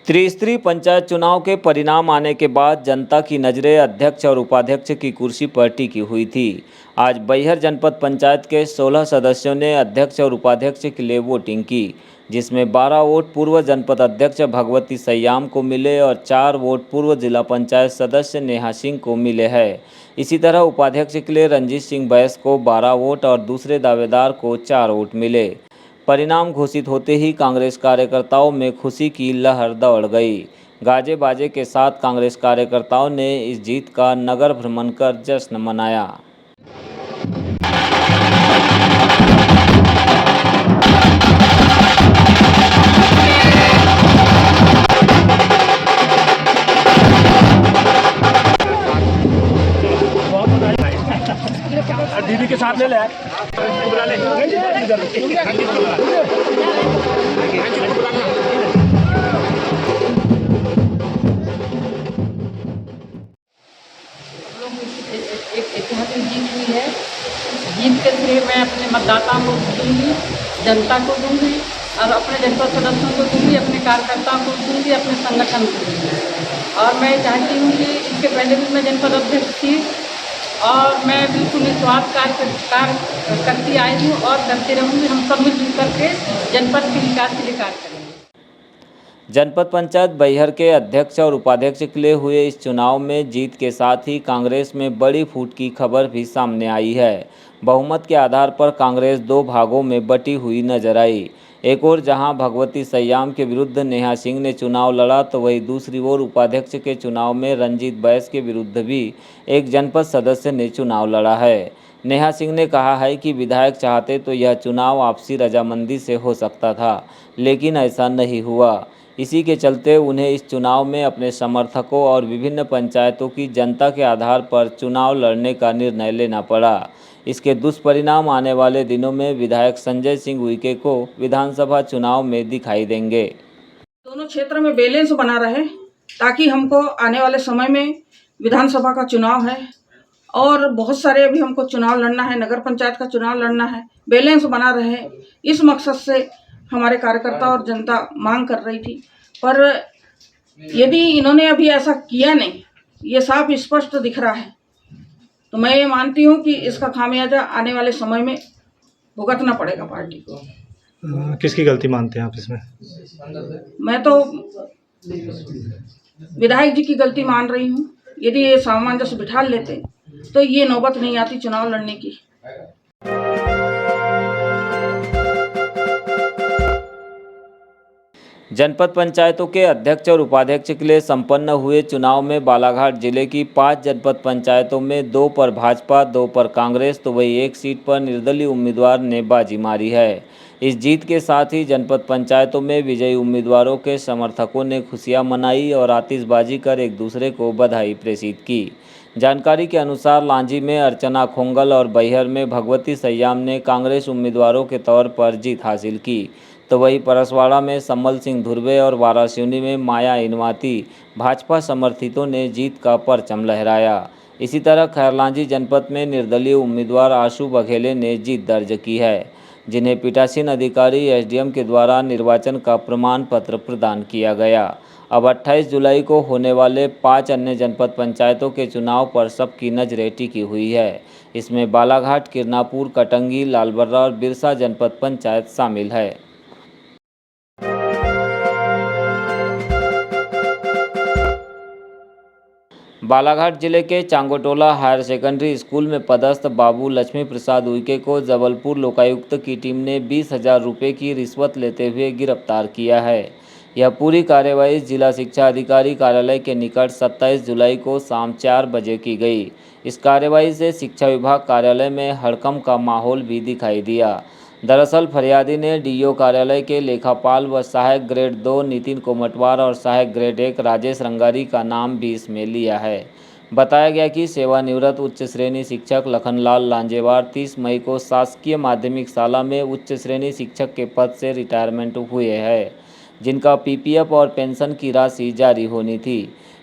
त्रिस्तरीय पंचायत चुनाव के परिणाम आने के बाद जनता की नज़रें अध्यक्ष और उपाध्यक्ष की कुर्सी पर टिकी हुई थी। आज बैहर जनपद पंचायत के 16 सदस्यों ने अध्यक्ष और उपाध्यक्ष के लिए वोटिंग की, जिसमें 12 वोट पूर्व जनपद अध्यक्ष भगवती सयाम को मिले और 4 वोट पूर्व जिला पंचायत सदस्य नेहा सिंह को मिले हैं। इसी तरह उपाध्यक्ष के लिए रंजीत सिंह बैस को 12 वोट और दूसरे दावेदार को 4 वोट मिले। परिणाम घोषित होते ही कांग्रेस कार्यकर्ताओं में खुशी की लहर दौड़ गई। गाजे बाजे के साथ कांग्रेस कार्यकर्ताओं ने इस जीत का नगर भ्रमण कर जश्न मनाया। दीदी के साथ ले ले एक ऐतिहासिक जीत हुई है। जीत के श्रेय मैं अपने मतदाताओं को दूंगी, जनता को दूंगी और अपने जनपद सदस्यों को दूंगी, अपने कार्यकर्ताओं को दूंगी, अपने संगठन को दूंगी। और मैं चाहती हूँ कि इसके पहले भी मैं जनपद अध्यक्ष थी और मैं बिल्कुल निस्वार्थ कार्य करती आई हूँ और करती रहूँगी। हम सब मिलजुल करके जनपद के विकास के लिए कार्य करेंगे। जनपद पंचायत बैहर के अध्यक्ष और उपाध्यक्ष के लिए हुए इस चुनाव में जीत के साथ ही कांग्रेस में बड़ी फूट की खबर भी सामने आई है। बहुमत के आधार पर कांग्रेस 2 भागों में बटी हुई नजर आई। एक ओर जहां भगवती सयाम के विरुद्ध नेहा सिंह ने चुनाव लड़ा, तो वहीं दूसरी ओर उपाध्यक्ष के चुनाव में रंजीत बैस के विरुद्ध भी एक जनपद सदस्य ने चुनाव लड़ा है। नेहा सिंह ने कहा है कि विधायक चाहते तो यह चुनाव आपसी रजामंदी से हो सकता था, लेकिन ऐसा नहीं हुआ। इसी के चलते उन्हें इस चुनाव में अपने समर्थकों और विभिन्न पंचायतों की जनता के आधार पर चुनाव लड़ने का निर्णय लेना पड़ा। इसके दुष्परिणाम आने वाले दिनों में विधायक संजय सिंह उइके को विधानसभा चुनाव में दिखाई देंगे। दोनों क्षेत्र में बैलेंस बना रहे, ताकि हमको आने वाले समय में विधानसभा का चुनाव है और बहुत सारे अभी हमको चुनाव लड़ना है, नगर पंचायत का चुनाव लड़ना है, बैलेंस बना रहे। इस मकसद से हमारे कार्यकर्ता और जनता मांग कर रही थी, पर यदि इन्होंने अभी ऐसा किया नहीं, ये साफ स्पष्ट दिख रहा है, तो मैं ये मानती हूँ कि इसका खामियाजा आने वाले समय में भुगतना पड़ेगा पार्टी को। किसकी गलती मानते हैं आप इसमें? मैं तो विधायक जी की गलती मान रही हूँ। यदि ये सामंजस्य बिठा लेते तो ये नौबत नहीं आती चुनाव लड़ने की। जनपद पंचायतों के अध्यक्ष और उपाध्यक्ष के लिए संपन्न हुए चुनाव में बालाघाट जिले की 5 जनपद पंचायतों में 2 पर भाजपा, 2 पर कांग्रेस, तो वही 1 सीट पर निर्दलीय उम्मीदवार ने बाजी मारी है। इस जीत के साथ ही जनपद पंचायतों में विजयी उम्मीदवारों के समर्थकों ने खुशियां मनाई और आतिशबाजी कर एक दूसरे को बधाई प्रेषित की। जानकारी के अनुसार लांजी में अर्चना खोंगल और बैहर में भगवती सयाम ने कांग्रेस उम्मीदवारों के तौर पर जीत हासिल की, तो वहीं परसवाड़ा में सम्मल सिंह धुर्वे और वारासिवनी में माया इनवाती भाजपा समर्थितों ने जीत का परचम लहराया। इसी तरह खैरलांजी जनपद में निर्दलीय उम्मीदवार आशु बघेले ने जीत दर्ज की है, जिन्हें पीठासीन अधिकारी एसडीएम के द्वारा निर्वाचन का प्रमाण पत्र प्रदान किया गया। अब 28 जुलाई को होने वाले 5 अन्य जनपद पंचायतों के चुनाव पर सबकी नजरें टिकी हुई है। इसमें बालाघाट, किरनापुर, कटंगी, लालबर्रा और बिरसा जनपद पंचायत शामिल है। बालाघाट जिले के चांगोटोला हायर सेकेंडरी स्कूल में पदस्थ बाबू लक्ष्मी प्रसाद उइके को जबलपुर लोकायुक्त की टीम ने 20,000 रुपये की रिश्वत लेते हुए गिरफ्तार किया है। यह पूरी कार्यवाही जिला शिक्षा अधिकारी कार्यालय के निकट 27 जुलाई को शाम 4 बजे की गई। इस कार्यवाही से शिक्षा विभाग कार्यालय में हड़कंप का माहौल भी दिखाई दिया। दरअसल फरियादी ने डीईओ कार्यालय के लेखापाल व सहायक ग्रेड 2 नितिन कोमटवार और सहायक ग्रेड 1 राजेश रंगारी का नाम भी इसमें लिया है। बताया गया कि सेवानिवृत्त उच्च श्रेणी शिक्षक लखनलाल लांजेवार 30 मई को शासकीय माध्यमिक शाला में उच्च श्रेणी शिक्षक के पद से रिटायरमेंट हुए हैं, जिनका पीपीएफ और पेंशन की राशि जारी होनी थी।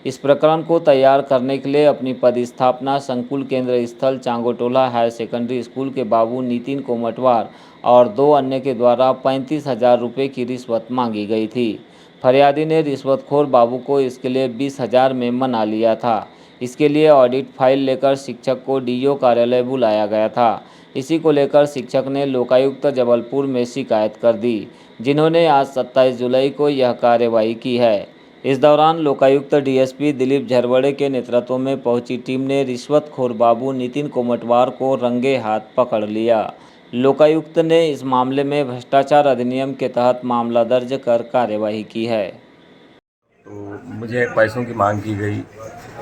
इस प्रकरण को तैयार करने के लिए अपनी पदस्थापना संकुल केंद्र स्थल चांगोटोला हायर सेकेंडरी स्कूल के बाबू नितिन कोमटवार और 2 अन्य के द्वारा 35,000 रुपये की रिश्वत मांगी गई थी। फरियादी ने रिश्वतखोर बाबू को इसके लिए 20,000 में मना लिया था। इसके लिए ऑडिट फाइल लेकर शिक्षक को डीईओ कार्यालय बुलाया गया था। इसी को लेकर शिक्षक ने लोकायुक्त जबलपुर में शिकायत कर दी, जिन्होंने आज 27 जुलाई को यह कार्यवाही की है। इस दौरान लोकायुक्त डीएसपी दिलीप झरवड़े के नेतृत्व में पहुंची टीम ने रिश्वतखोर बाबू नितिन कोमटवार को रंगे हाथ पकड़ लिया। लोकायुक्त ने इस मामले में भ्रष्टाचार अधिनियम के तहत मामला दर्ज कर कार्यवाही की है। तो मुझे पैसों की मांग की गई,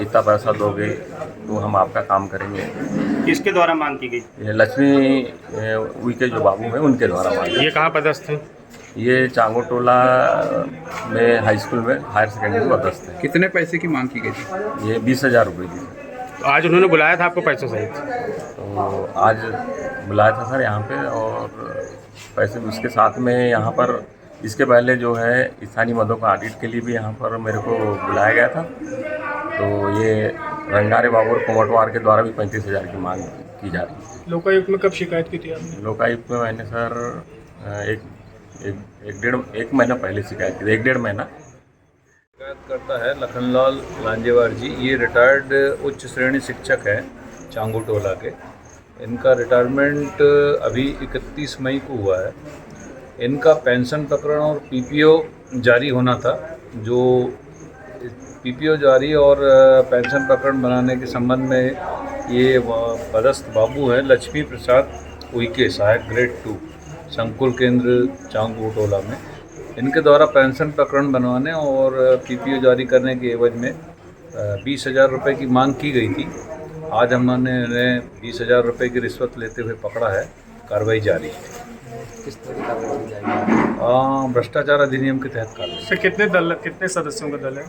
इतना पैसा दोगे तो हम आपका काम करेंगे। किसके द्वारा मांग की गई? ये लक्ष्मी उइके जो बाबू हैं उनके द्वारा मांग ये कहाँ पदस्थ थे? ये चांगो टोला में हाई स्कूल में हायर सेकेंडरी पदस्थ है। कितने पैसे की मांग की गई थी? ये 20,000 रुपये की। तो आज उन्होंने बुलाया था आपको पैसों सहित? तो आज बुलाया था सर यहाँ पे, और पैसे उसके साथ में यहाँ पर इसके पहले जो है स्थानीय मदों का ऑडिट के लिए भी यहाँ पर मेरे को बुलाया गया था। तो ये रंगारे बाबू और कोमटवार के द्वारा भी 35,000 की मांग की जा रही है। लोकायुक्त में कब शिकायत की थी आपने? लोकायुक्त में मैंने सर एक महीना पहले शिकायत की, 1-1.5 महीना। शिकायत करता है लखनलाल लांजेवार जी। ये रिटायर्ड उच्च श्रेणी शिक्षक हैं चांगू टोला के। इनका रिटायरमेंट अभी 31 मई को हुआ है। इनका पेंशन प्रकरण और पीपीओ जारी होना था। जो पीपीओ जारी और पेंशन प्रकरण बनाने के संबंध में ये पदस्थ बाबू हैं लक्ष्मी प्रसाद उइके, सहायक ग्रेड 2, संकुल केंद्र चांगू टोला में। इनके द्वारा पेंशन प्रकरण बनवाने और पीपीओ जारी करने के एवज में 20,000 रुपये की मांग की गई थी। आज हमने इन्हें 20,000 रुपये की रिश्वत लेते हुए पकड़ा है। कार्रवाई जारी है। किस तरह की कार्रवाई की जाएगी? भ्रष्टाचार अधिनियम के तहत कार्रवाई। सर कितने सदस्यों का दल है?